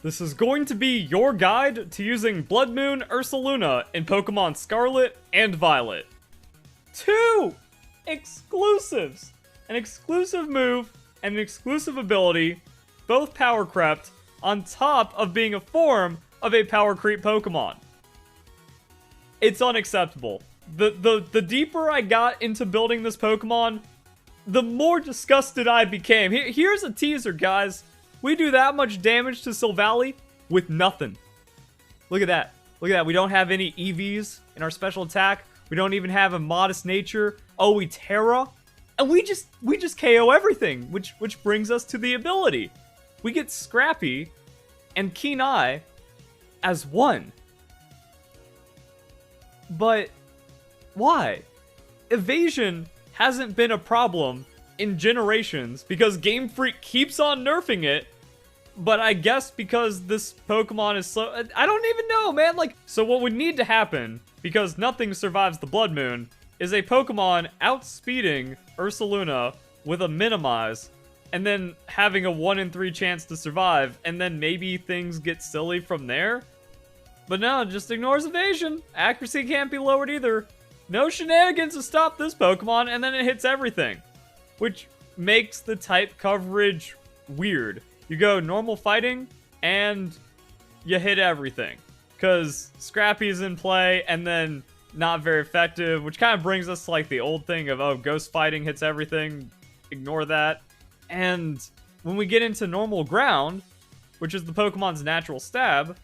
This is going to be your guide to using Blood Moon Ursaluna in Pokemon Scarlet and Violet. 2 exclusives! An exclusive move and an exclusive ability, both power crept, on top of being a form of a power creep Pokemon. It's unacceptable. The deeper I got into building this Pokemon, the more disgusted I became. Here's a teaser, guys. We do that much damage to Silvally with nothing. Look at that. Look at that. We don't have any EVs in our special attack. We don't even have a modest nature. Oh, we Terra. And we just KO everything, which brings us to the ability. We get Scrappy and Keen Eye as one. But why? Evasion hasn't been a problem in generations because Game Freak keeps on nerfing it. But I guess because this Pokemon is so... I don't even know, man. Like, so what would need to happen, because nothing survives the Blood Moon, is a Pokemon outspeeding Ursaluna with a Minimize, and then having a 1 in 3 chance to survive, and then maybe things get silly from there? But no, it just ignores evasion. Accuracy can't be lowered either. No shenanigans to stop this Pokemon, and then it hits everything. Which makes the type coverage weird. You go normal fighting, and you hit everything. Because Scrappy's in play, and then not very effective, which kind of brings us to like the old thing of, oh, ghost fighting hits everything. Ignore that. And when we get into normal ground, which is the Pokemon's natural stab,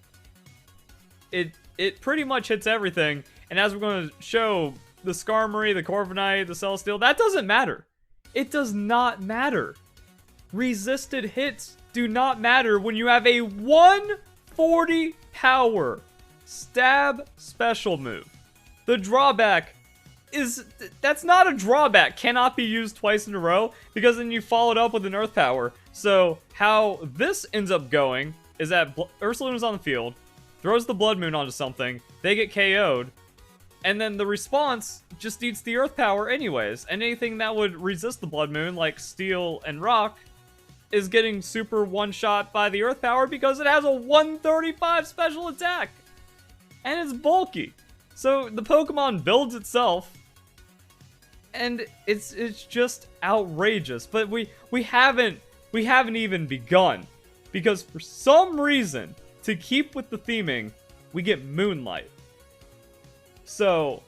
it pretty much hits everything. And as we're going to show, the Skarmory, the Corviknight, the Celesteal, that doesn't matter. It does not matter. Resisted hits do not matter when you have a 140 power stab special move. The drawback is, that's not a drawback, cannot be used twice in a row, because then you follow it up with an earth power. So how this ends up going is that Ursaluna's on the field, throws the Blood Moon onto something, they get KO'd, and then the response just eats the earth power anyways, and anything that would resist the Blood Moon, like Steel and Rock, is getting super one-shot by the earth power because it has a 135 special attack, and it's bulky. So the Pokemon builds itself, and it's just outrageous. But we haven't even begun, because for some reason, to keep with the theming, we get Moonlight. So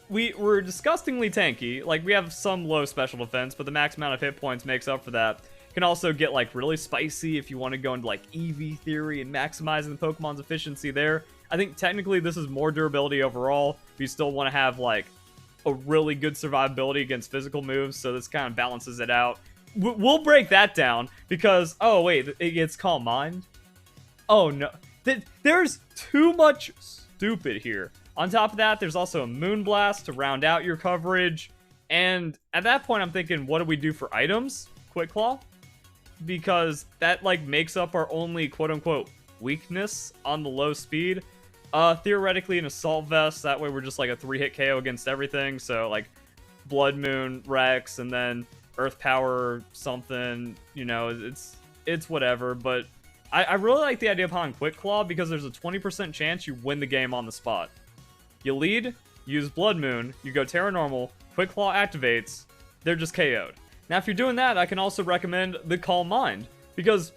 we're disgustingly tanky. Like, we have some low special defense, but the max amount of hit points makes up for that. Can also get like really spicy if you want to go into like EV theory and maximizing the Pokemon's efficiency there. I think technically this is more durability overall, but you still want to have like a really good survivability against physical moves, so this kind of balances it out. We'll break that down because, oh wait, it gets Calm Mind? Oh no, there's too much stupid here. On top of that, there's also a Moonblast to round out your coverage, and at that point I'm thinking, what do we do for items? Quick Claw? Because that like makes up our only quote-unquote weakness on the low speed. Theoretically an Assault Vest, that way we're just like a 3-hit KO against everything, so like Blood Moon, Rex, and then Earth Power something, you know, it's whatever. But I really like the idea behind Quick Claw because there's a 20% chance you win the game on the spot. You lead, use Blood Moon, you go Terra Normal, Quick Claw activates, they're just KO'd. Now, if you're doing that, I can also recommend the Calm Mind, because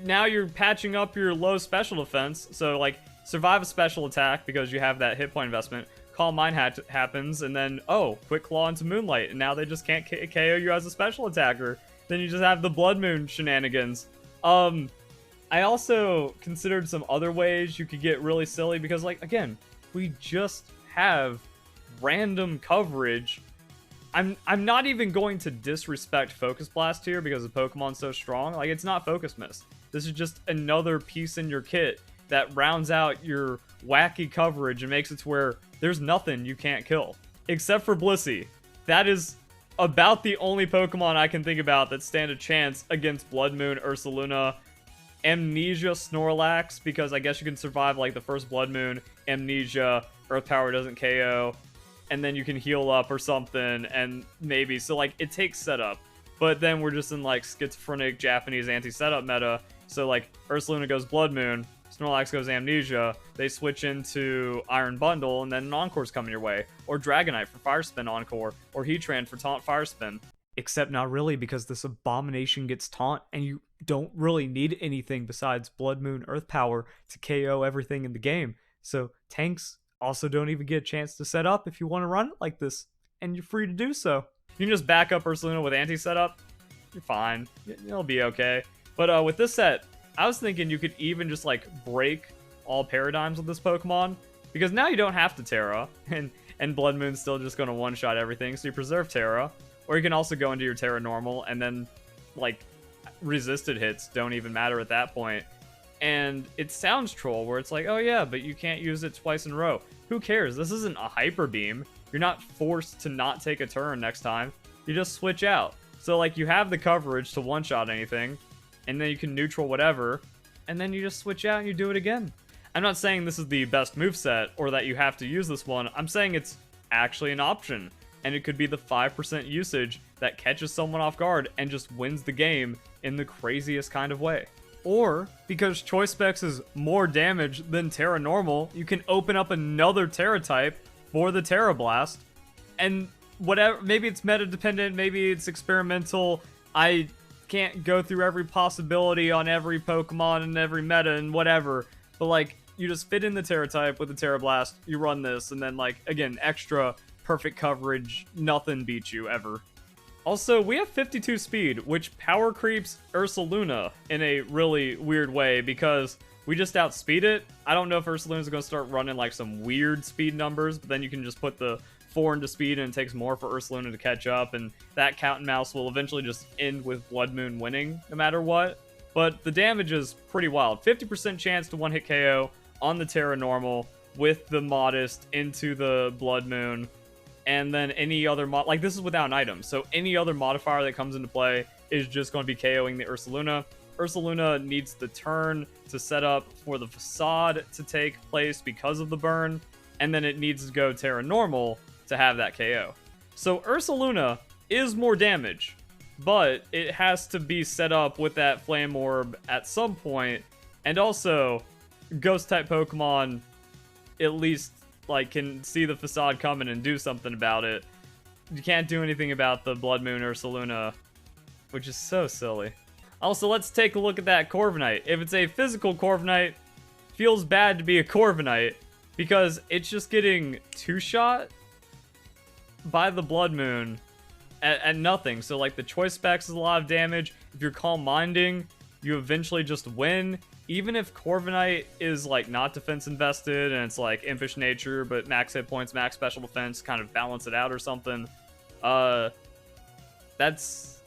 now you're patching up your low special defense, so like survive a special attack because you have that hit point investment, Calm Mind happens, and then, oh, Quick Claw into Moonlight, and now they just can't KO you as a special attacker. Then you just have the Blood Moon shenanigans. I also considered some other ways you could get really silly, because like, again, we just have random coverage. I'm not even going to disrespect Focus Blast here because the Pokemon's so strong. Like, it's not Focus Mist. This is just another piece in your kit that rounds out your wacky coverage and makes it to where there's nothing you can't kill. Except for Blissey. That is about the only Pokemon I can think about that stand a chance against Blood Moon Ursaluna. Amnesia Snorlax, because I guess you can survive like the first Blood Moon, Amnesia, Earth Power doesn't KO, and then you can heal up or something, and maybe. So like, it takes setup. But then we're just in like schizophrenic Japanese anti-setup meta. So like Ursaluna goes Blood Moon, Snorlax goes Amnesia, they switch into Iron Bundle, and then an Encore's coming your way. Or Dragonite for Fire Spin Encore, or Heatran for Taunt Fire Spin. Except not really, because this Abomination gets Taunt, and you don't really need anything besides Blood Moon Earth Power to KO everything in the game. So tanks also don't even get a chance to set up if you want to run it like this, and you're free to do so. You can just back up Ursaluna with anti-setup, you're fine, it'll be okay. But with this set, I was thinking you could even just like break all paradigms with this Pokemon, because now you don't have to Terra, and Blood Moon's still just going to one-shot everything, so you preserve Terra. Or you can also go into your Terra normal, and then like resisted hits don't even matter at that point. And it sounds troll, where it's like, oh yeah, but you can't use it twice in a row. Who cares? This isn't a Hyper Beam. You're not forced to not take a turn next time. You just switch out. So like you have the coverage to one-shot anything, and then you can neutral whatever, and then you just switch out and you do it again. I'm not saying this is the best moveset or that you have to use this one. I'm saying it's actually an option, and it could be the 5% usage that catches someone off guard and just wins the game in the craziest kind of way. Or, because Choice Specs is more damage than Terra Normal, you can open up another Terra type for the Terra Blast, and whatever, maybe it's meta dependent, maybe it's experimental. I can't go through every possibility on every Pokemon and every meta and whatever, but like, you just fit in the Terra type with the Terra Blast, you run this, and then like, again, extra perfect coverage, nothing beats you ever. Also, we have 52 speed, which power creeps Ursaluna in a really weird way, because we just outspeed it. I don't know if Ursaluna's going to start running like some weird speed numbers, but then you can just put the 4 into speed and it takes more for Ursaluna to catch up, and that cat and mouse will eventually just end with Blood Moon winning no matter what. But the damage is pretty wild. 50% chance to one-hit KO on the Terra Normal with the Modest into the Blood Moon. And then any other like this is without an item, so any other modifier that comes into play is just going to be KOing the Ursaluna. Ursaluna needs the turn to set up for the Facade to take place because of the burn, and then it needs to go Terra Normal to have that KO. So Ursaluna is more damage, but it has to be set up with that Flame Orb at some point, and also Ghost-type Pokemon at least like can see the Facade coming and do something about it. You can't do anything about the Blood Moon Ursaluna, which is so silly. Also, let's take a look at that Corviknight. If it's a physical Corviknight, feels bad to be a Corviknight, because it's just getting two-shot by the Blood Moon at nothing. So like the Choice Specs is a lot of damage. If you're Calm Minding, you eventually just win. Even if Corviknight is like not defense invested and it's like impish nature, but max hit points, max special defense, kind of balance it out or something, that's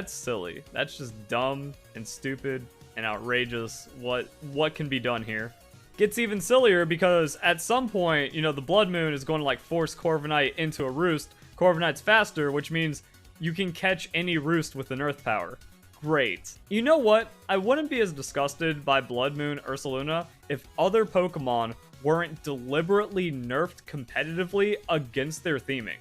silly. That's just dumb and stupid and outrageous. What can be done here? Gets even sillier because at some point, you know, the Blood Moon is going to like force Corviknight into a roost. Corviknight's faster, which means you can catch any roost with an Earth Power. Great. You know what? I wouldn't be as disgusted by Blood Moon Ursaluna if other Pokemon weren't deliberately nerfed competitively against their theming.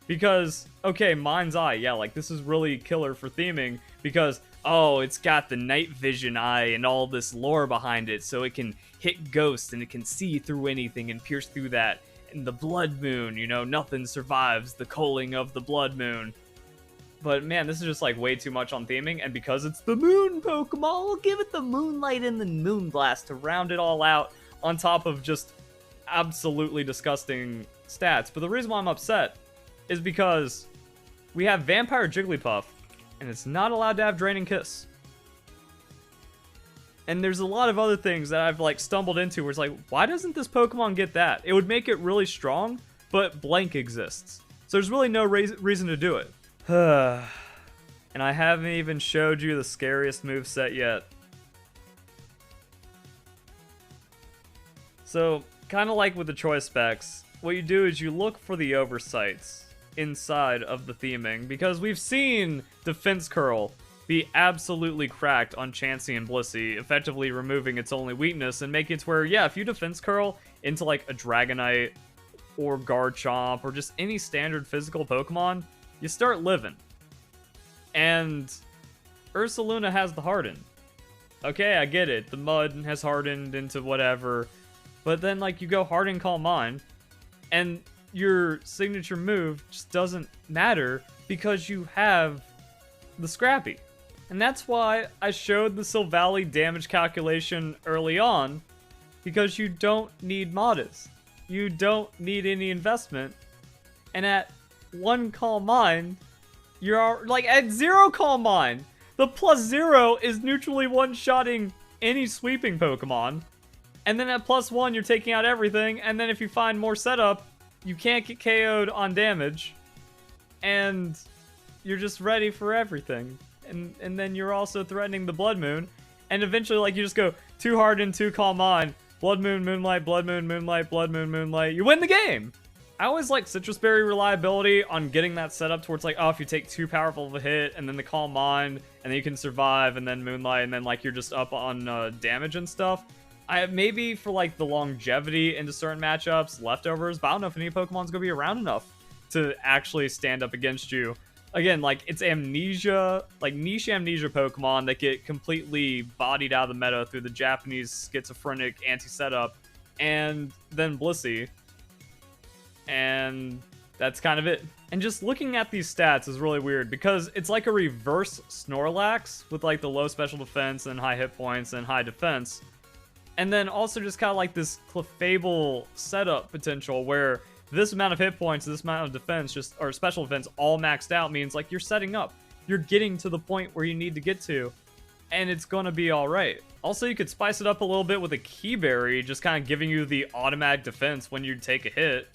Because, okay, Mind's Eye, yeah, like this is really killer for theming because, oh, it's got the night vision eye and all this lore behind it, so it can hit ghosts and it can see through anything and pierce through that. And the Blood Moon, you know, nothing survives the culling of the Blood Moon. But man, this is just like way too much on theming, and because it's the Moon Pokemon, we'll give it the Moonlight and the Moonblast to round it all out, on top of just absolutely disgusting stats. But the reason why I'm upset is because we have Vampire Jigglypuff, and it's not allowed to have Draining Kiss. And there's a lot of other things that I've like stumbled into where it's like, why doesn't this Pokemon get that? It would make it really strong, but blank exists. So there's really no reason to do it. And I haven't even showed you the scariest moveset yet. So, kind of like with the Choice Specs, what you do is you look for the oversights inside of the theming, because we've seen Defense Curl be absolutely cracked on Chansey and Blissey, effectively removing its only weakness and making it to where, yeah, if you Defense Curl into like a Dragonite or Garchomp or just any standard physical Pokemon, you start living. And Ursaluna has the Harden. Okay, I get it. The mud has hardened into whatever. But then, like, you go Harden Calm Mind, and your signature move just doesn't matter because you have the Scrappy. And that's why I showed the Silvally damage calculation early on, because you don't need Modest. You don't need any investment. And at 1 Calm Mind, you're like at 0 Calm Mind. The +0 is neutrally one-shotting any sweeping Pokemon. And then at +1, you're taking out everything. And then if you find more setup, you can't get KO'd on damage. And you're just ready for everything. And then you're also threatening the Blood Moon. And eventually, like, you just go 2 Harden, 2 Calm Mind, Blood Moon, Moonlight, Blood Moon, Moonlight, Blood Moon, Moonlight. You win the game! I always like Citrus Berry reliability on getting that set up towards, like, oh, if you take too powerful of a hit, and then the Calm Mind, and then you can survive, and then Moonlight, and then, like, you're just up on damage and stuff. Maybe for, like, the longevity into certain matchups, leftovers, but I don't know if any Pokemon's gonna be around enough to actually stand up against you. Again, like, it's amnesia, like, niche amnesia Pokemon that get completely bodied out of the meta through the Japanese schizophrenic anti-setup, and then Blissey. And that's kind of it. And just looking at these stats is really weird because it's like a reverse Snorlax with like the low special defense and high hit points and high defense. And then also just kind of like this Clefable setup potential where this amount of hit points, this amount of defense, or special defense all maxed out means like you're setting up. You're getting to the point where you need to get to, and it's going to be all right. Also, you could spice it up a little bit with a Key Berry, just kind of giving you the automatic defense when you take a hit.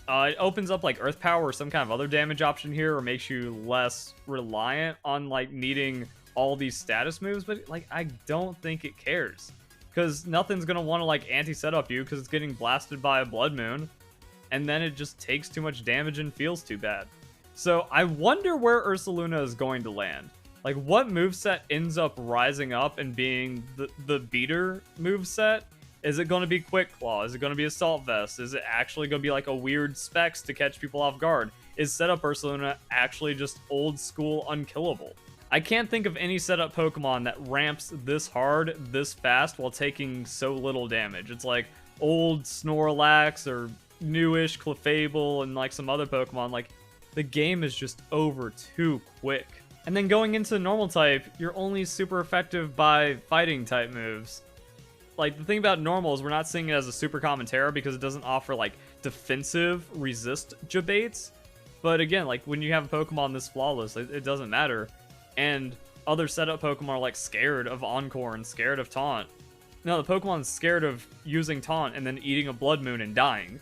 It opens up like Earth Power or some kind of other damage option here, or makes you less reliant on like needing all these status moves, but like I don't think it cares. Because nothing's going to want to like anti-setup you because it's getting blasted by a Blood Moon, and then it just takes too much damage and feels too bad. So I wonder where Ursaluna is going to land. Like what moveset ends up rising up and being the beater moveset? Is it going to be Quick Claw? Is it going to be Assault Vest? Is it actually going to be like a weird Specs to catch people off guard? Is setup Ursaluna actually just old school unkillable? I can't think of any setup Pokemon that ramps this hard, this fast, while taking so little damage. It's like old Snorlax or newish Clefable and like some other Pokemon. Like the game is just over too quick. And then going into normal type, you're only super effective by fighting type moves. Like, the thing about normal is we're not seeing it as a super common Terra because it doesn't offer, like, defensive resist Jabates. But again, like, when you have a Pokemon this flawless, it doesn't matter. And other setup Pokemon are, like, scared of Encore and scared of Taunt. No, the Pokemon's scared of using Taunt and then eating a Blood Moon and dying.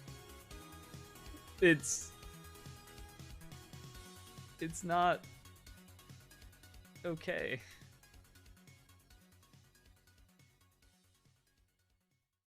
It's not okay.